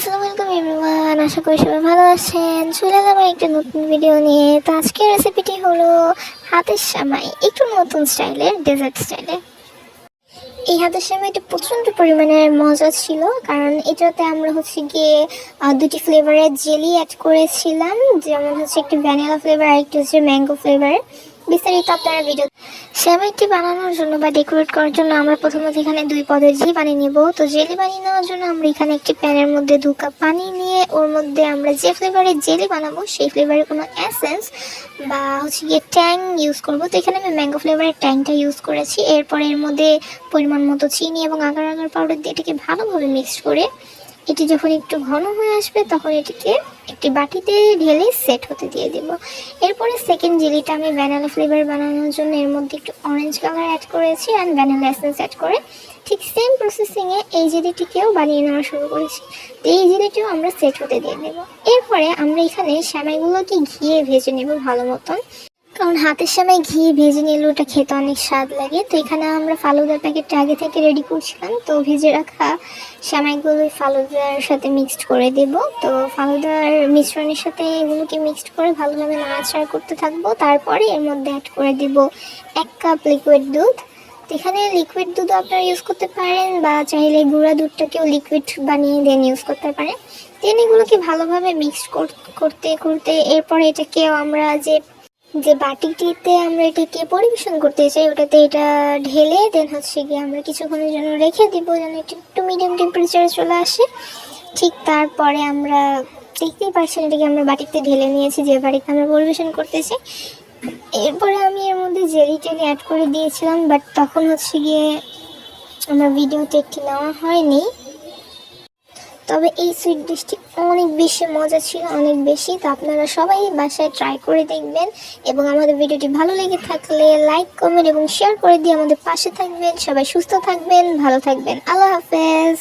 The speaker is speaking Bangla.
আসসালামু আলাইকুম এভরিওয়ান, আশা করি সবাই ভালো আছেন। চলে এলাম একটা নতুন ভিডিও নিয়ে। তো আজকের রেসিপিটি হলো হাতের সেমাই, একটু নতুন স্টাইলের, ডেজার্ট স্টাইলে। এই হাতের সেমাইটা প্রচণ্ড পরিমাণে মজা ছিল, কারণ এটাতে আমরা গিয়ে দুটি ফ্লেভারের জেলি অ্যাড করেছিলাম, যেমন একটি ভ্যানিলা ফ্লেভার আর একটি ম্যাঙ্গো ফ্লেভার। বিস্তারিত আপনারা ভিডিও। সেমাইটি বানানোর জন্য বা ডেকোরেট করার জন্য আমরা প্রথমত এখানে 2 পদের জেলি বানিয়ে নেব। তো জেলি বানিয়ে নেওয়ার জন্য আমরা এখানে একটি প্যানের মধ্যে 2 কাপ পানি নিয়ে ওর মধ্যে আমরা যে ফ্লেভারের জেলি বানাবো সেই ফ্লেভারের কোনো এসেন্স বা গিয়ে ট্যাং ইউজ করব। তো এখানে আমি ম্যাঙ্গো ফ্লেভারের ট্যাংটা ইউজ করেছি। এরপর এর মধ্যে পরিমাণ মতো চিনি এবং আগার আগার পাউডার দিয়ে এটাকে ভালোভাবে মিক্সড করে এটি যখন একটু ঘন হয়ে আসবে তখন এটিকে একটি বাটিতে ঢেলে সেট হতে দিয়ে দেব। এরপরে সেকেন্ড জেলিটা আমি ভ্যানিলা ফ্লেভার বানানোর জন্য এর মধ্যে একটু অরেঞ্জ কালার অ্যাড করেছি অ্যান্ড ভ্যানিলা এসেন্স অ্যাড করে ঠিক সেম প্রসেসিংয়ে এই জেলিটিকেও বানিয়ে নেওয়া শুরু করেছি। তো এই জেলিটিও আমরা সেট হতে দিয়ে দেব। এরপরে আমরা এখানে সেমাইগুলোকে ঘিয়ে ভেজে নেব ভালো মতন, কারণ হাতের সেমাই ঘি ভেজে নিলে ওটা খেতে অনেক স্বাদ লাগে। তো এখানে আমরা ফালুদার প্যাকেটটা আগে থেকে রেডি করছিলাম। তো ভেজে রাখা সেমাইগুলো ফালুদার সাথে মিক্সড করে দেব। তো ফালুদার মিশ্রণের সাথে এগুলোকে মিক্সড করে ভালোভাবে নাড়াচাড়া করতে থাকবো। তারপরে এর মধ্যে অ্যাড করে দেব 1 কাপ লিকুইড দুধ। তো এখানে লিকুইড দুধ আপনারা ইউজ করতে পারেন বা চাইলে গুঁড়া দুধটাকেও লিকুইড বানিয়ে দেন ইউজ করতে পারেন। দেন এগুলোকে ভালোভাবে মিক্সড করতে করতে এরপরে এটাকেও আমরা যে বাটিটিতে আমরা এটাকে পরিবেশন করতে চাই ওটাতে এটা ঢেলে দেন গিয়ে আমরা কিছুক্ষণের জন্য রেখে দিব যেন এটা একটু মিডিয়াম টেম্পারেচারে চলে আসে। ঠিক তারপরে আমরা দেখতেই পাচ্ছেন এটাকে আমরা বাটিতে ঢেলে নিয়েছি যে বাটিতে আমরা পরিবেশন করতেছি। এরপরে আমি এর মধ্যে জেলি টেলি অ্যাড করে দিয়েছিলাম, বাট তখন গিয়ে আমার ভিডিওতে একটি নেওয়া হয়নি। তবে এই সুইট ডিশটি অনেক বেশি মজা ছিল, অনেক বেশি। তো আপনারা সবাই বাসায় ট্রাই করে দেখবেন এবং আমাদের ভিডিওটি ভালো লেগে থাকলে লাইক কমেন্ট এবং শেয়ার করে দিয়ে আমাদের পাশে থাকবেন। সবাই সুস্থ থাকবেন, ভালো থাকবেন। আল্লাহ হাফেজ।